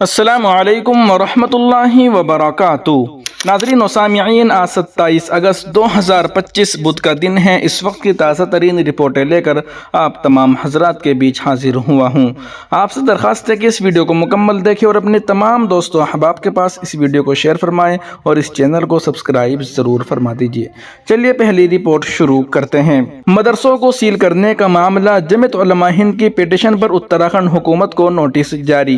السلام علیکم ورحمۃ اللہ وبرکاتہ۔ ناظرین و سامعین، آج 27 اگست 2025 بدھ کا دن ہے۔ اس وقت کی تازہ ترین رپورٹیں لے کر آپ تمام حضرات کے بیچ حاضر ہوا ہوں۔ آپ سے درخواست ہے کہ اس ویڈیو کو مکمل دیکھیں اور اپنے تمام دوستوں احباب کے پاس اس ویڈیو کو شیئر فرمائیں اور اس چینل کو سبسکرائب ضرور فرما دیجیے۔ چلیے پہلی رپورٹ شروع کرتے ہیں۔ مدرسوں کو سیل کرنے کا معاملہ، جمعیت علماء ہند کی پیٹیشن پر اتراکھنڈ حکومت کو نوٹس جاری۔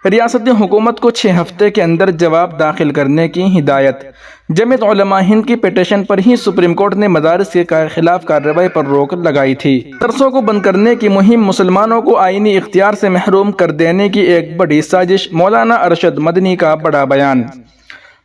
ریاستی حکومت کو 6 ہفتے کے اندر جواب داخل کرنے کی ہدایت۔ جمعیت علماء ہند کی پیٹیشن پر ہی سپریم کورٹ نے مدارس کے خلاف کارروائی پر روک لگائی تھی۔ مدرسوں کو بند کرنے کی مہم مسلمانوں کو آئینی اختیار سے محروم کر دینے کی ایک بڑی سازش، مولانا ارشد مدنی کا بڑا بیان۔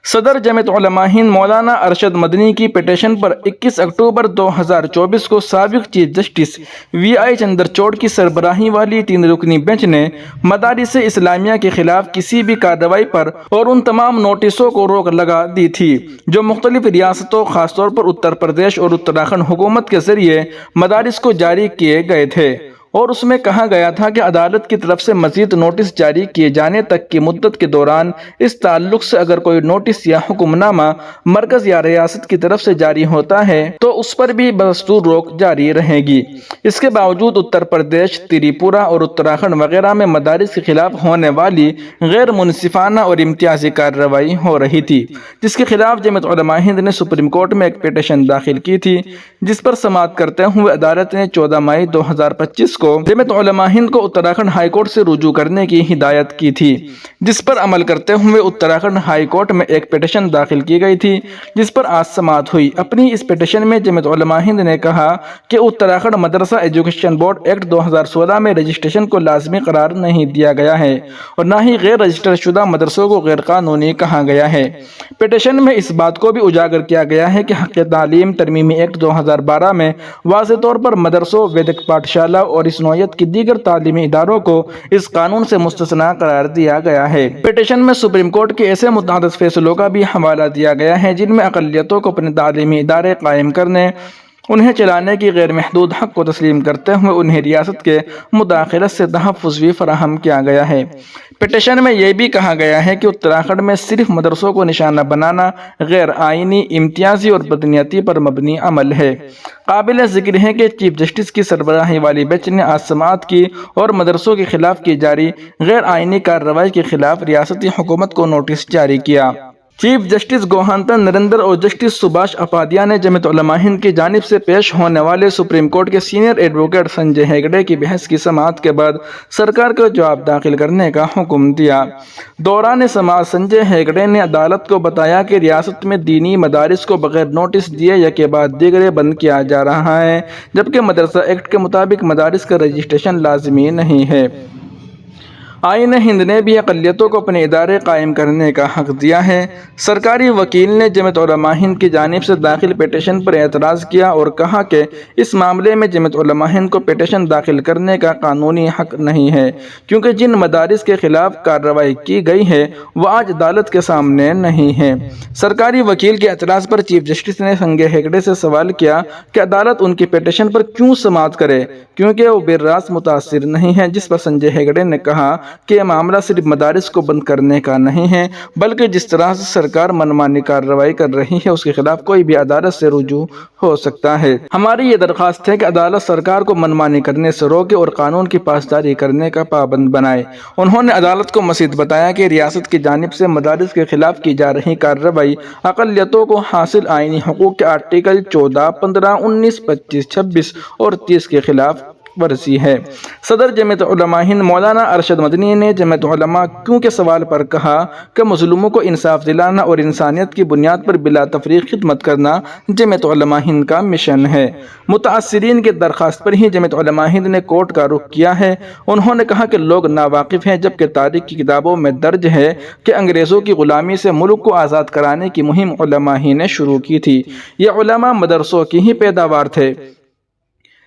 صدر جمعیت علماء ہند مولانا ارشد مدنی کی پیٹیشن پر 21 اکتوبر 2024 کو سابق چیف جسٹس وی آئی چندرچوڑ کی سربراہی والی 3 رکنی بینچ نے مدارس اسلامیہ کے خلاف کسی بھی کارروائی پر اور ان تمام نوٹسوں کو روک لگا دی تھی جو مختلف ریاستوں، خاص طور پر اتر پردیش اور اتراکھنڈ حکومت کے ذریعے مدارس کو جاری کیے گئے تھے، اور اس میں کہا گیا تھا کہ عدالت کی طرف سے مزید نوٹس جاری کیے جانے تک کی مدت کے دوران اس تعلق سے اگر کوئی نوٹس یا حکم نامہ مرکز یا ریاست کی طرف سے جاری ہوتا ہے تو اس پر بھی بدستور روک جاری رہے گی۔ اس کے باوجود اتر پردیش، تریپورہ اور اتراکھنڈ وغیرہ میں مدارس کے خلاف ہونے والی غیر منصفانہ اور امتیازی کارروائی ہو رہی تھی، جس کے خلاف جمعیت علماء ہند نے سپریم کورٹ میں ایک پیٹیشن داخل کی تھی، جس پر سماعت کرتے ہوئے عدالت نے 14 مئی 2025 کو جمعیت علماء ہند کو اتراکھنڈ ہائی کورٹ سے رجوع کرنے کی ہدایت کی تھی، جس پر عمل کرتے ہوئے اتراکھنڈ ہائی کورٹ میں ایک پیٹیشن داخل کی گئی تھی، جس پر آج سماعت ہوئی۔ اپنی اس پیٹیشن میں جمعیت علماء ہند نے کہا کہ اتراکھنڈ مدرسہ ایجوکیشن بورڈ ایکٹ 2016 میں رجسٹریشن کو لازمی قرار نہیں دیا گیا ہے اور نہ ہی غیر رجسٹر شدہ مدرسوں کو غیر قانونی کہا گیا ہے۔ پیٹیشن میں اس بات کو بھی اجاگر کیا گیا ہے کہ حق تعلیم ترمیمی ایکٹ 2012 میں واضح طور پر مدرسوں، ویدک پاٹھشالہ اور اس نوعیت کی دیگر تعلیمی اداروں کو اس قانون سے مستثنیٰ قرار دیا گیا ہے۔ پیٹیشن میں سپریم کورٹ کے ایسے متعدد فیصلوں کا بھی حوالہ دیا گیا ہے جن میں اقلیتوں کو اپنے تعلیمی ادارے قائم کرنے، انہیں چلانے کی غیر محدود حق کو تسلیم کرتے ہوئے انہیں ریاست کے مداخلت سے تحفظ بھی فراہم کیا گیا ہے۔ پیٹیشن میں یہ بھی کہا گیا ہے کہ اتراکھنڈ میں صرف مدرسوں کو نشانہ بنانا غیر آئینی، امتیازی اور بدنیتی پر مبنی عمل ہے۔ قابل ذکر ہے کہ چیف جسٹس کی سربراہی والی بینچ نے آج سماعت کی اور مدرسوں کے خلاف کی جاری غیر آئینی کارروائی کے خلاف ریاستی حکومت کو نوٹس جاری کیا۔ چیف جسٹس گوہانتن نریندر اور جسٹس سبھاش اپادھیائے نے جمعیت علماء ہند کی جانب سے پیش ہونے والے سپریم کورٹ کے سینئر ایڈوکیٹ سنجے ہیگڑے کی بحث کی سماعت کے بعد سرکار کو جواب داخل کرنے کا حکم دیا۔ دوران سماعت سنجے ہیگڑے نے عدالت کو بتایا کہ ریاست میں دینی مدارس کو بغیر نوٹس دیے یکے بعد دیگرے بند کیا جا رہا ہے، جبکہ مدرسہ ایکٹ کے مطابق مدارس کا رجسٹریشن لازمی نہیں ہے۔ آئین ہند نے بھی اقلیتوں کو اپنے ادارے قائم کرنے کا حق دیا ہے۔ سرکاری وکیل نے جمعیت علماء ہند کی جانب سے داخل پیٹیشن پر اعتراض کیا اور کہا کہ اس معاملے میں جمعیت علماء ہند کو پیٹیشن داخل کرنے کا قانونی حق نہیں ہے، کیونکہ جن مدارس کے خلاف کارروائی کی گئی ہے وہ آج عدالت کے سامنے نہیں ہیں۔ سرکاری وکیل کے اعتراض پر چیف جسٹس نے سنجے ہیگڑے سے سوال کیا کہ عدالت ان کی پیٹیشن پر کیوں سماعت کرے، کیونکہ وہ براست متاثر نہیں ہے، جس پر سنجے ہیگڑے نے کہا کہ یہ معاملہ صرف مدارس کو بند کرنے کا نہیں ہے، بلکہ جس طرح سے سرکار منمانی کارروائی کر رہی ہے اس کے خلاف کوئی بھی عدالت سے رجوع ہو سکتا ہے۔ ہماری یہ درخواست ہے کہ عدالت سرکار کو منمانی کرنے سے روکے اور قانون کی پاسداری کرنے کا پابند بنائے۔ انہوں نے عدالت کو مزید بتایا کہ ریاست کی جانب سے مدارس کے خلاف کی جا رہی کارروائی اقلیتوں کو حاصل آئینی حقوق کے آرٹیکل 14، 15، 19، 25، 26 اور 30 کے خلاف ورزی ہے۔ صدر جمعیت علماء ہند مولانا ارشد مدنی نے جمعیت علماء کیوں کے سوال پر کہا کہ مظلوموں کو انصاف دلانا اور انسانیت کی بنیاد پر بلا تفریق خدمت کرنا جمعیت علماء ہند کا مشن ہے۔ متاثرین کی درخواست پر ہی جمعیت علماء ہند نے کورٹ کا رخ کیا ہے۔ انہوں نے کہا کہ لوگ ناواقف ہیں، جبکہ تاریخ کی کتابوں میں درج ہے کہ انگریزوں کی غلامی سے ملک کو آزاد کرانے کی مہم علماء ہی نے شروع کی تھی۔ یہ علماء مدرسوں کی ہی پیداوار تھے۔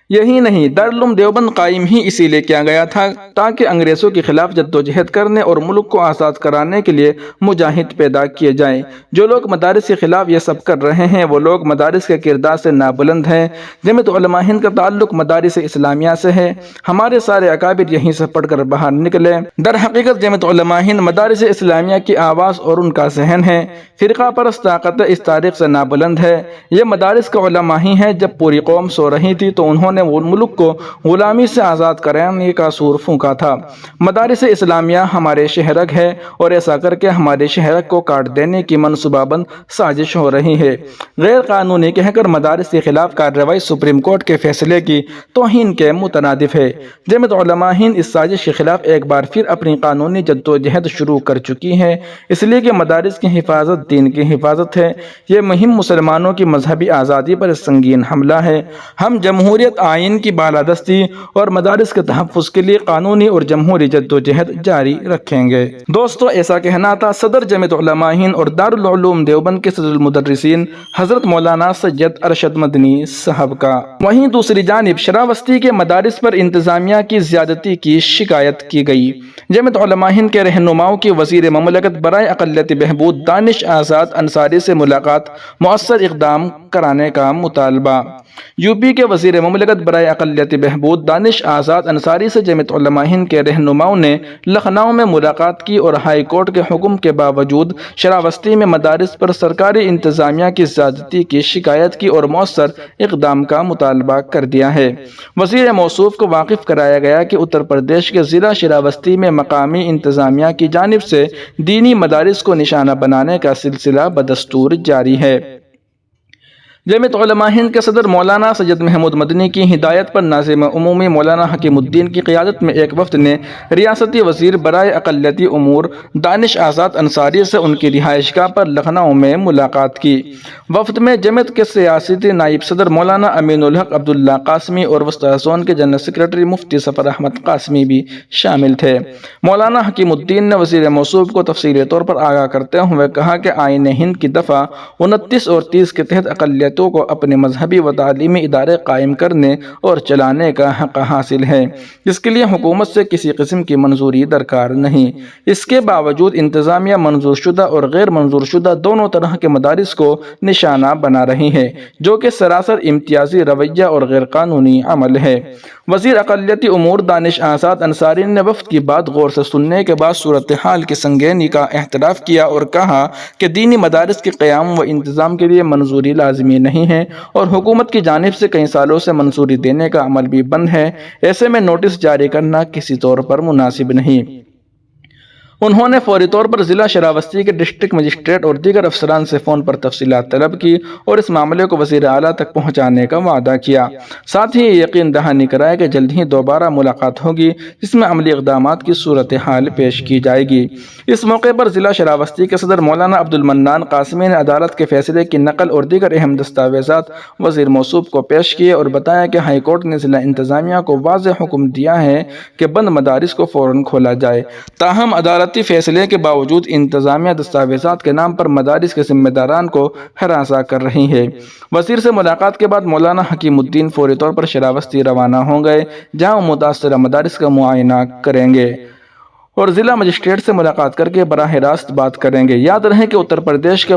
یہی نہیں، دارالعلوم دیوبند قائم ہی اسی لیے کیا گیا تھا تاکہ انگریزوں کے خلاف جدوجہد کرنے اور ملک کو آزاد کرانے کے لیے مجاہد پیدا کیے جائیں۔ جو لوگ مدارس کے خلاف یہ سب کر رہے ہیں وہ لوگ مدارس کے کردار سے نابلند ہیں۔ جمعیت علماء ہند کا تعلق مدارس اسلامیہ سے ہے۔ ہمارے سارے اکابر یہیں سے پڑھ کر باہر نکلے۔ در حقیقت جمعیت علماء ہند مدارس اسلامیہ کی آواز اور ان کا ذہن ہے۔ فرقہ پرست طاقت اس تاریخ سے نابلند ہے۔ یہ مدارس کا علماء ہی ہیں۔ جب پوری قوم سو رہی تھی تو انہوں نے ملک کو غلامی سے آزاد کرانے کا سور پھونکا تھا۔ مدارس اسلامیہ ہمارے شہرک ہے اور ایسا کر کے ہمارے شہرک کو کاٹ دینے کی منصوبہ بند سازش ہو رہی ہے۔ غیر قانونی کہہ کر مدارس کے خلاف کارروائی سپریم کورٹ کے فیصلے کی توہین کے مترادف ہے۔ جمعیت علماء ہند اس سازش کے خلاف ایک بار پھر اپنی قانونی جدوجہد شروع کر چکی ہے، اس لیے کہ مدارس کی حفاظت دین کی حفاظت ہے۔ یہ مہم مسلمانوں کی مذہبی آزادی پر سنگین حملہ ہے۔ ہم جمہوریت آئین کی بالادستی اور مدارس کے تحفظ کے لیے قانونی اور جمہوری جدوجہد جاری رکھیں گے۔ دوستو، ایسا کہنا تھا صدر جمعیت علماء ہند اور دارالعلوم دیوبند کے صدر المدرسین حضرت مولانا سید ارشد مدنی صاحب کا۔ وہیں دوسری جانب شراوستی کے مدارس پر انتظامیہ کی زیادتی کی شکایت کی گئی۔ جمعیت علماء ہند کے رہنماؤں کی وزیر مملکت برائے اقلیتی بہبود دانش آزاد انصاری سے ملاقات، مؤثر اقدام کرانے کا مطالبہ۔ یو پی کے وزیر مملکت برائے اقلیتی بہبود دانش آزاد انصاری سے جمعیت علماء ہند کے رہنماؤں نے لکھنؤ میں ملاقات کی اور ہائی کورٹ کے حکم کے باوجود شراوستی میں مدارس پر سرکاری انتظامیہ کی زیادتی کی شکایت کی اور مؤثر اقدام کا مطالبہ کر دیا ہے۔ وزیر موصوف کو واقف کرایا گیا کہ اتر پردیش کے ضلع شراوستی میں مقامی انتظامیہ کی جانب سے دینی مدارس کو نشانہ بنانے کا سلسلہ بدستور جاری ہے۔ جمعیت علماء ہند کے صدر مولانا سید محمود مدنی کی ہدایت پر ناظم عمومی مولانا حکیم الدین کی قیادت میں ایک وفد نے ریاستی وزیر برائے اقلیتی امور دانش آزاد انصاری سے ان کی رہائش گاہ پر لکھنؤ میں ملاقات کی۔ وفد میں جمعیت کے سیاسی نائب صدر مولانا امین الحق عبداللہ قاسمی اور وسطی زون کے جنرل سیکرٹری مفتی سفر احمد قاسمی بھی شامل تھے۔ مولانا حکیم الدین نے وزیر موصوف کو تفصیلی طور پر آگاہ کرتے ہوئے کہا کہ آئین ہند کی دفعہ 29 اور 30 کے تحت اقلیتوں کو اپنے مذہبی و تعلیمی ادارے قائم کرنے اور چلانے کا حق حاصل ہے، جس کے لیے حکومت سے کسی قسم کی منظوری درکار نہیں۔ اس کے باوجود انتظامیہ منظور شدہ اور غیر منظور شدہ دونوں طرح کے مدارس کو نشانہ بنا رہی ہے، جو کہ سراسر امتیازی رویہ اور غیر قانونی عمل ہے۔ وزیر اقلیتی امور دانش آزاد انصاری نے وفد کی بات غور سے سننے کے بعد صورتحال کی سنگینی کا اعتراف کیا اور کہا کہ دینی مدارس کے قیام و انتظام کے لیے منظوری لازمی نہیں ہے اور حکومت کی جانب سے کئی سالوں سے منظوری دینے کا عمل بھی بند ہے، ایسے میں نوٹس جاری کرنا کسی طور پر مناسب نہیں۔ انہوں نے فوری طور پر ضلع شراوستی کے ڈسٹرکٹ مجسٹریٹ اور دیگر افسران سے فون پر تفصیلات طلب کی اور اس معاملے کو وزیر اعلیٰ تک پہنچانے کا وعدہ کیا۔ ساتھ ہی یہ یقین دہانی کرایا کہ جلد ہی دوبارہ ملاقات ہوگی جس میں عملی اقدامات کی صورتحال پیش کی جائے گی۔ اس موقع پر ضلع شراوستی کے صدر مولانا عبد المنان قاسمی نے عدالت کے فیصلے کی نقل اور دیگر اہم دستاویزات وزیر موصوف کو پیش کیے اور بتایا کہ ہائی کورٹ نے ضلع انتظامیہ کو واضح حکم دیا ہے کہ بند مدارس کو فوراً کھولا جائے، تاہم عدالتی فیصلے کے باوجود انتظامیہ دستاویزات کے نام پر مدارس کے ذمہ داران کو ہراساں کر رہی ہے۔ وزیر سے ملاقات کے بعد مولانا حکیم الدین فوری طور پر شراوستی روانہ ہوں گئے، جہاں وہ متاثرہ مدارس کا معائنہ کریں گے اور ضلع مجسٹریٹ سے ملاقات کر کے براہ راست بات کریں گے۔ یاد رہے کہ اتر پردیش کے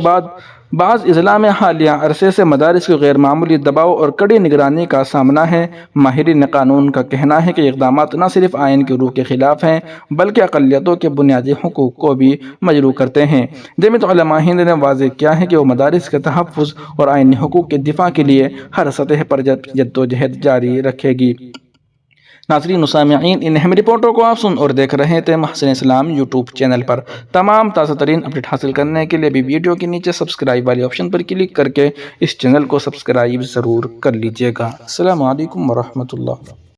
بعض اضلاع میں حالیہ عرصے سے مدارس کی غیر معمولی دباؤ اور کڑی نگرانی کا سامنا ہے۔ ماہرین قانون کا کہنا ہے کہ یہ اقدامات نہ صرف آئین کی روح کے خلاف ہیں بلکہ اقلیتوں کے بنیادی حقوق کو بھی مجروح کرتے ہیں۔ جمعیت علماء ہند نے واضح کیا ہے کہ وہ مدارس کے تحفظ اور آئینی حقوق کے دفاع کے لیے ہر سطح پر جدوجہد جاری رکھے گی۔ ناظرین و سامعین، ان اہم رپورٹوں کو آپ سن اور دیکھ رہے تھے محسن اسلام یوٹیوب چینل پر۔ تمام تازہ ترین اپڈیٹ حاصل کرنے کے لیے بھی ویڈیو کے نیچے سبسکرائب والے آپشن پر کلک کر کے اس چینل کو سبسکرائب ضرور کر لیجئے گا۔ السلام علیکم ورحمۃ اللہ۔